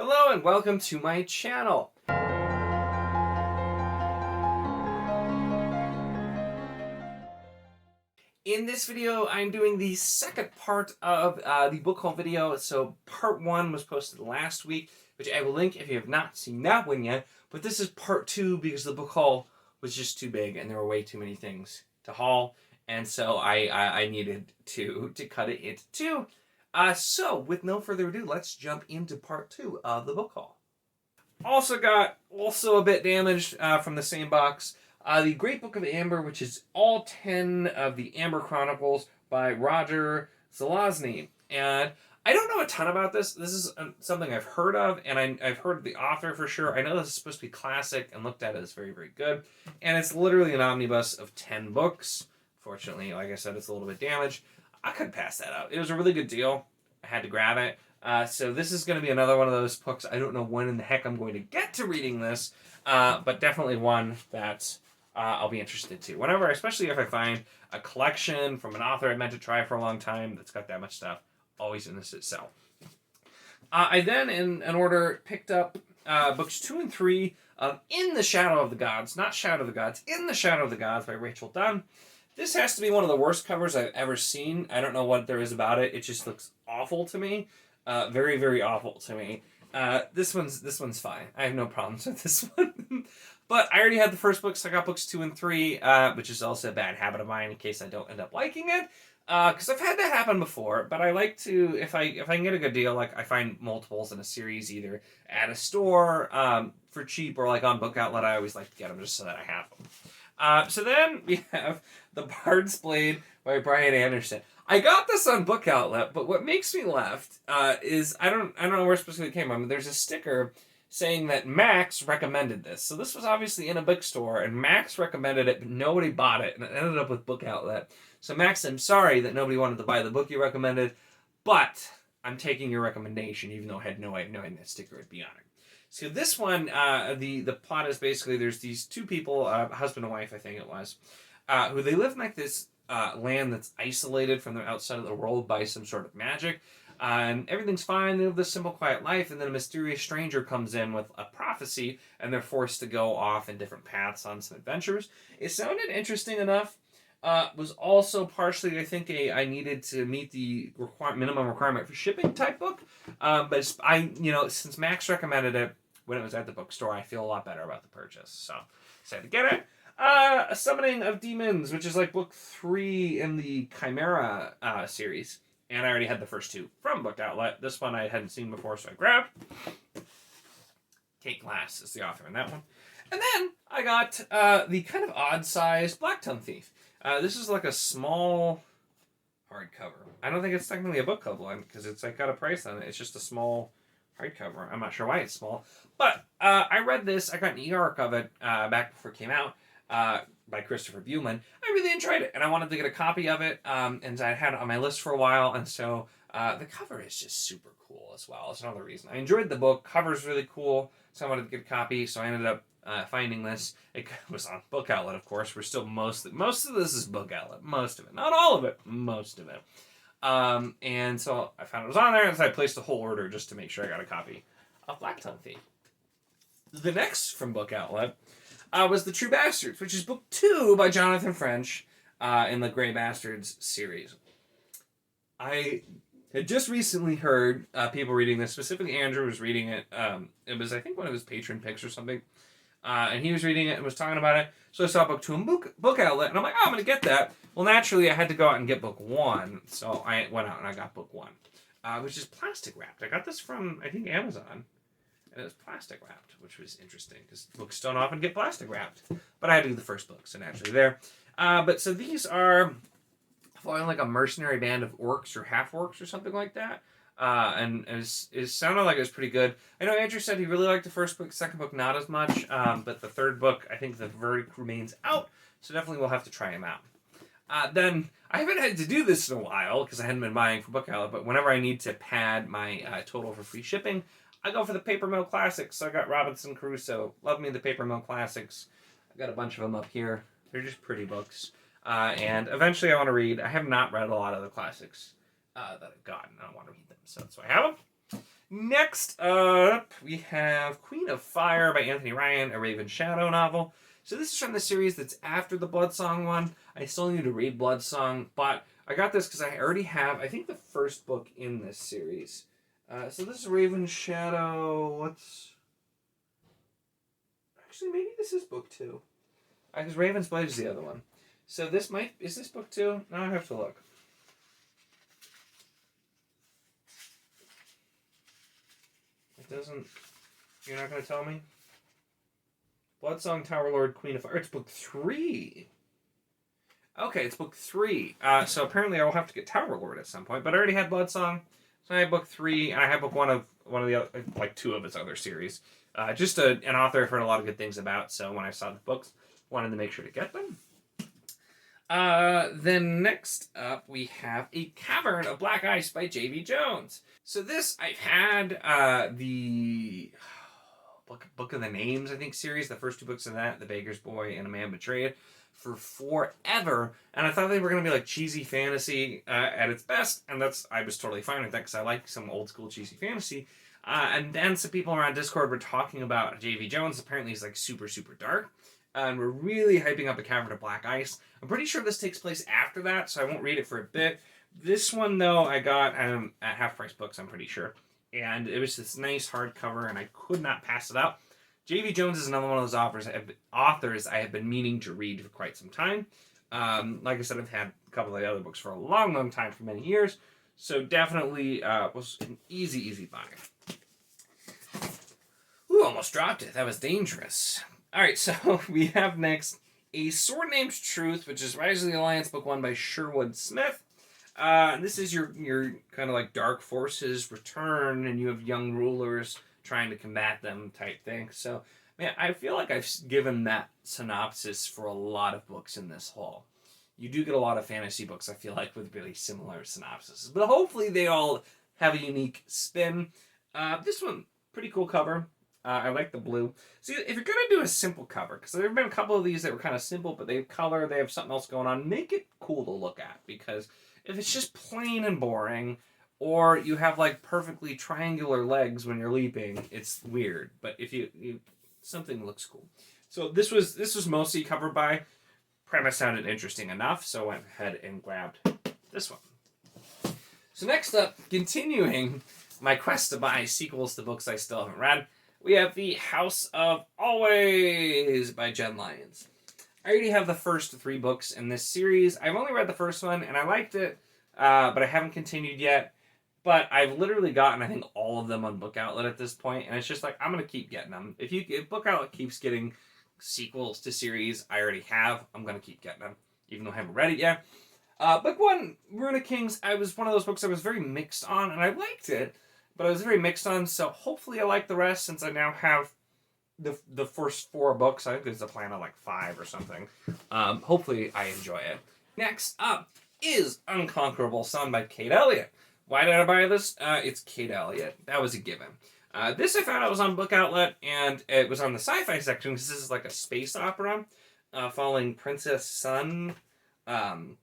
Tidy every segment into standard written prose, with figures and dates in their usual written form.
Hello and welcome to my channel. In this video, I'm doing the second part of the book haul video. So part one was posted last week, which I will link if you have not seen that one yet. But this is part two because the book haul was just too big and there were way too many things to haul. And so I needed to cut it into two. So with no further ado, let's jump into part two of the book haul. Also a bit damaged from the same box. The Great Book of Amber, which is all 10 of the Amber Chronicles by Roger Zelazny. And I don't know a ton about this. This is something I've heard of, and I've heard of the author for sure. I know this is supposed to be classic and looked at as very, very good. And it's literally an omnibus of 10 books. Fortunately, like I said, it's a little bit damaged. I could pass that out. It was a really good deal. I had to grab it. So this is going to be another one of those books. I don't know when in the heck I'm going to get to reading this, but definitely one that I'll be interested to. Whenever, especially if I find a collection from an author I meant to try for a long time that's got that much stuff, always in this itself. I then, in order, picked up books 2 and 3 of In the Shadow of the Gods, not Shadow of the Gods, In the Shadow of the Gods by Rachel Dunn. This has to be one of the worst covers I've ever seen. I don't know what there is about it. It just looks awful to me. Very, very awful to me. This one's fine. I have no problems with this one. But I already had the first books. I got books 2 and 3, which is also a bad habit of mine in case I don't end up liking it. Because I've had that happen before. But I like to, if I can get a good deal, like I find multiples in a series either at a store for cheap or like on Book Outlet. I always like to get them just so that I have them. So then we have The Bard's Blade by Brian Anderson. I got this on Book Outlet, but what makes me laugh is I don't know where specifically it came from. There's a sticker saying that Max recommended this. So this was obviously in a bookstore, and Max recommended it, but nobody bought it, and it ended up with Book Outlet. So Max, I'm sorry that nobody wanted to buy the book you recommended, but I'm taking your recommendation, even though I had no idea that sticker would be on it. So this one, the plot is basically there's these two people, husband and wife, I think it was, who they live in like this land that's isolated from the outside of the world by some sort of magic. And everything's fine. They live this simple, quiet life. And then a mysterious stranger comes in with a prophecy, and they're forced to go off in different paths on some adventures. It sounded interesting enough. Was also partially, I think, I needed to meet the minimum requirement for shipping type book. But since Max recommended it when it was at the bookstore, I feel a lot better about the purchase. So decided to get it. A Summoning of Demons, which is like book 3 in the Chimera series. And I already had the first 2 from Book Outlet. This one I hadn't seen before, so I grabbed. Kate Glass is the author in that one. And then I got the kind of odd-sized Blacktongue Thief. This is like a small hardcover. I don't think it's technically a book club one because it's like got a price on it. It's just a small hardcover. I'm not sure why it's small. But I read this. I got an e-arc of it back before it came out. By Christopher Buehlman. I really enjoyed it, and I wanted to get a copy of it, and I had it on my list for a while, and so the cover is just super cool as well. That's another reason. I enjoyed the book. Cover's really cool, so I wanted to get a copy, so I ended up finding this. It was on Book Outlet, of course. We're still most of this is Book Outlet. Most of it. Not all of it. Most of it. And so I found it was on there, and so I placed a whole order just to make sure I got a copy of Blacktongue Thief. The next from Book Outlet was The True Bastards, which is book 2 by Jonathan French in the Grey Bastards series. I had just recently heard people reading this. Specifically, Andrew was reading it. It was, I think, one of his patron picks or something. And he was reading it and was talking about it. So I saw book 2 in Book Outlet, and I'm like, oh, I'm going to get that. Well, naturally, I had to go out and get book 1. So I went out and I got book 1, which is plastic wrapped. I got this from, I think, Amazon. And it was plastic wrapped, which was interesting because books don't often get plastic wrapped. But I had to do the first book, so naturally there. But so these are following like a mercenary band of orcs or half-orcs or something like that. And it sounded like it was pretty good. I know Andrew said he really liked the first book, second book not as much. But the third book, I think the verdict remains out. So definitely we'll have to try him out. Then I haven't had to do this in a while because I hadn't been buying for Book Outlet. But whenever I need to pad my total for free shipping, I go for the Paper Mill Classics. So I got Robinson Crusoe. Love me the Paper Mill Classics. I got a bunch of them up here. They're just pretty books. And eventually I want to read. I have not read a lot of the classics that I've gotten. I want to read them. So that's why I have them. Next up, we have Queen of Fire by Anthony Ryan, a Raven Shadow novel. So this is from the series that's after the Bloodsong one. I still need to read Bloodsong, but I got this because I already have, I think, the first book in this series. So this is Raven Shadow. Actually, maybe this is book 2. Because Raven's Blade is the other one. So is this book 2? No, I have to look. It doesn't, you're not going to tell me? Bloodsong, Tower Lord, Queen of Fire. It's book 3. Okay, it's book 3. So apparently I will have to get Tower Lord at some point, but I already had Bloodsong. So I have book 3, and I have book one of the other, like 2 of its other series. Just an author I've heard a lot of good things about, so when I saw the books, wanted to make sure to get them. Then next up, we have A Cavern of Black Ice by J.V. Jones. So this, I've had the Book of the Names, I think, series, the first 2 books of that, The Baker's Boy and A Man Betrayed, for forever, and I thought they were going to be like cheesy fantasy at its best, and I was totally fine with that because I like some old school cheesy fantasy. And then some people around Discord were talking about J.V. Jones. Apparently he's like super, super dark. And we're really hyping up A Cavern of Black Ice. I'm pretty sure this takes place after that, so I won't read it for a bit. This one, though, I got at half-price books, I'm pretty sure. And it was this nice hardcover, and I could not pass it up. J.V. Jones is another one of those authors I have been meaning to read for quite some time. Like I said, I've had a couple of the other books for a long, long time, for many years. So definitely was an easy buy. Ooh, almost dropped it. That was dangerous. All right, so we have next A Sword Named Truth, which is Rise of the Alliance, book 1 by Sherwood Smith. This is your kind of like dark forces return, and you have young rulers trying to combat them type thing. So, man, I feel like I've given that synopsis for a lot of books in this haul. You do get a lot of fantasy books, I feel like, with really similar synopses. But hopefully they all have a unique spin. This one, pretty cool cover. I like the blue. See, if you're going to do a simple cover, because there have been a couple of these that were kind of simple, but they have color, they have something else going on, make it cool to look at. Because if it's just plain and boring, or you have like perfectly triangular legs when you're leaping, it's weird. But if you something looks cool. So this was mostly covered by. Premise sounded interesting enough, so I went ahead and grabbed this one. So next up, continuing my quest to buy sequels to books I still haven't read, we have The House of Always by Jen Lyons. I already have the first 3 books in this series. I've only read the first one, and I liked it, but I haven't continued yet. But I've literally gotten, I think, all of them on Book Outlet at this point, and it's just like, I'm going to keep getting them. If Book Outlet keeps getting sequels to series I already have, I'm going to keep getting them, even though I haven't read it yet. Book 1, Rune of Kings, was one of those books I was very mixed on, and I liked it, but I was very mixed on, so hopefully I like the rest, since I now have the first 4 books. I think there's a plan of like 5 or something. Hopefully I enjoy it. Next up is Unconquerable Sound by Kate Elliott. Why did I buy this? It's Kate Elliott. That was a given. This I found out was on Book Outlet, and it was on the sci-fi section, because this is like a space opera following Princess Sun. And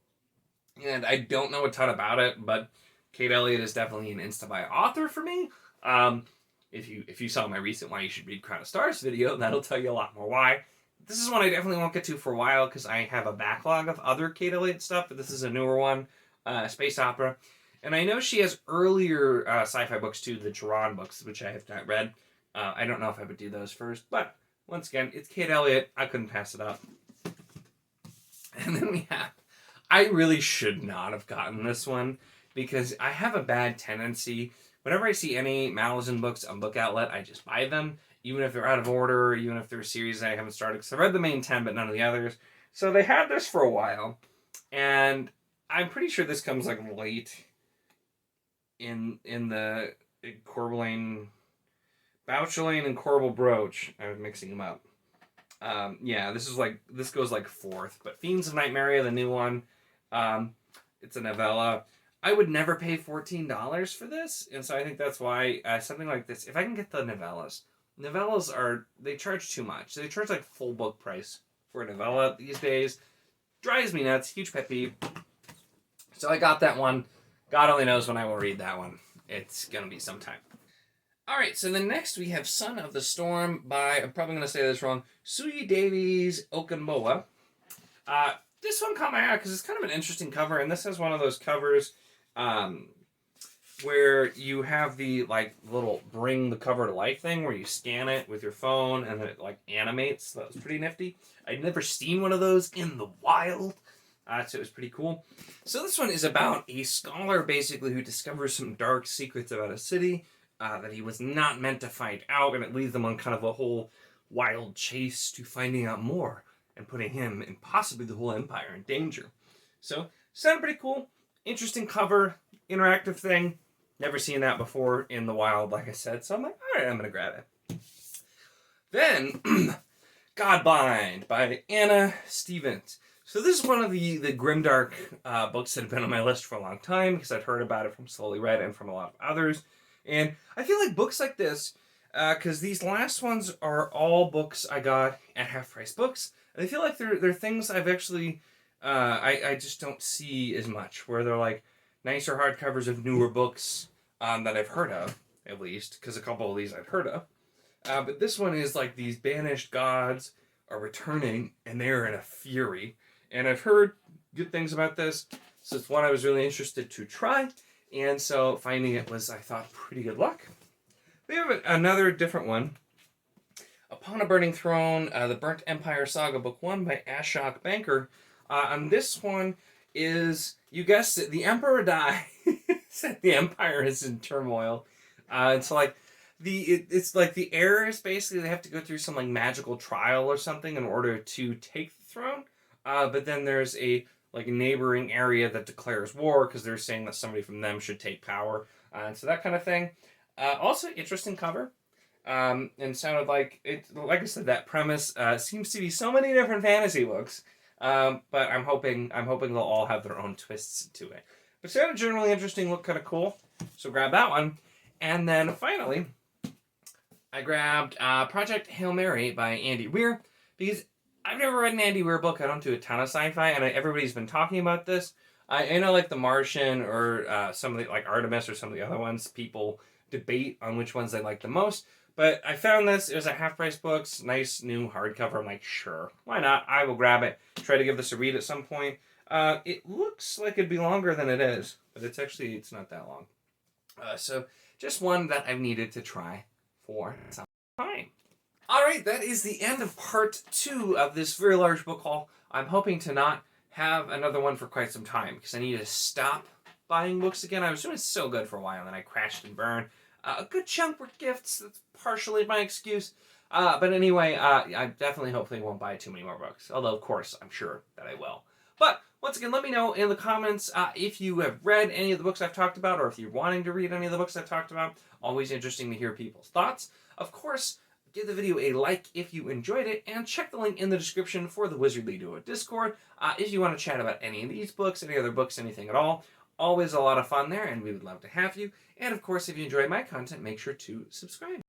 I don't know a ton about it, but Kate Elliott is definitely an insta-buy author for me. If you saw my recent Why You Should Read Crown of Stars video, that'll tell you a lot more why. This is one I definitely won't get to for a while, because I have a backlog of other Kate Elliott stuff, but this is a newer one, space opera. And I know she has earlier sci-fi books too, the Tehran books, which I have not read. I don't know if I would do those first, but once again, it's Kate Elliott. I couldn't pass it up. And then we have, I really should not have gotten this one, because I have a bad tendency. Whenever I see any Malicious books on Book Outlet, I just buy them, even if they're out of order, even if they're a series I haven't started, because I read the main 10, but none of the others. So they had this for a while, and I'm pretty sure this comes like late in the Corbelane, Bouchelane and Corbel Brooch. I was mixing them up. Yeah, this goes like 4th, but Fiends of Nightmaria, the new one, it's a novella. I would never pay $14 for this, and so I think that's why something like this, if I can get the novellas they charge too much. They charge like full book price for a novella these days. Drives me nuts, huge pet peeve. So I got that one. God only knows when I will read that one. It's gonna be sometime. Alright, so then next we have Son of the Storm by, I'm probably going to say this wrong, Suyi Davies Okunbowa. This one caught my eye because it's kind of an interesting cover, and this is one of those covers where you have the little bring the cover to life thing where you scan it with your phone and it animates. So that was pretty nifty. I'd never seen one of those in the wild, so it was pretty cool. So this one is about a scholar basically who discovers some dark secrets about a city that he was not meant to find out, and it leads them on kind of a whole wild chase to finding out more and putting him and possibly the whole empire in danger. So, sounded pretty cool. Interesting cover, interactive thing. Never seen that before in the wild, like I said. So I'm like, all right, I'm going to grab it. Then, Godbind by Anna Stevens. So this is one of the grimdark books that have been on my list for a long time because I'd heard about it from Slowly Read and from a lot of others. And I feel like books like this, because these last ones are all books I got at half-price books, and I feel like they're things I've actually, I just don't see as much, where they're like nicer hardcovers of newer books that I've heard of, at least, because a couple of these I've heard of. But this one is like these banished gods are returning, and they're in a fury. And I've heard good things about this, so it's one I was really interested to try. And so finding it was, I thought, pretty good luck. We have another different one. Upon a Burning Throne, The Burnt Empire Saga, Book 1 by Ashok Banker. And this one is, you guessed it, the Emperor dies. The Empire is in turmoil. It's like it's like the heirs, basically, they have to go through some magical trial or something in order to take the throne. But then there's a neighboring area that declares war because they're saying that somebody from them should take power, and so that kind of thing. Also, interesting cover, and sounded like it. Like I said, that premise seems to be so many different fantasy books, but I'm hoping they'll all have their own twists to it. But sounded generally interesting, looked kind of cool, so grab that one, and then finally, I grabbed Project Hail Mary by Andy Weir because I've never read an Andy Weir book. I don't do a ton of sci-fi, and everybody's been talking about this. I know The Martian or some of the, Artemis or some of the other ones, people debate on which ones they like the most. But I found this. It was a half-price book, nice new hardcover. I'm like, sure, why not? I will grab it. Try to give this a read at some point. It looks like it'd be longer than it is, but it's not that long. So just one that I've needed to try for some time. Alright, that is the end of part 2 of this very large book haul. I'm hoping to not have another one for quite some time, because I need to stop buying books again. I was doing so good for a while, and then I crashed and burned. A good chunk were gifts. That's partially my excuse. But anyway, I definitely, hopefully, won't buy too many more books. Although, of course, I'm sure that I will. But, once again, let me know in the comments if you have read any of the books I've talked about, or if you're wanting to read any of the books I've talked about. Always interesting to hear people's thoughts. Of course, give the video a like if you enjoyed it, and check the link in the description for the Wizardly Duo Discord if you want to chat about any of these books, any other books, anything at all. Always a lot of fun there, and we would love to have you. And of course, if you enjoy my content, make sure to subscribe.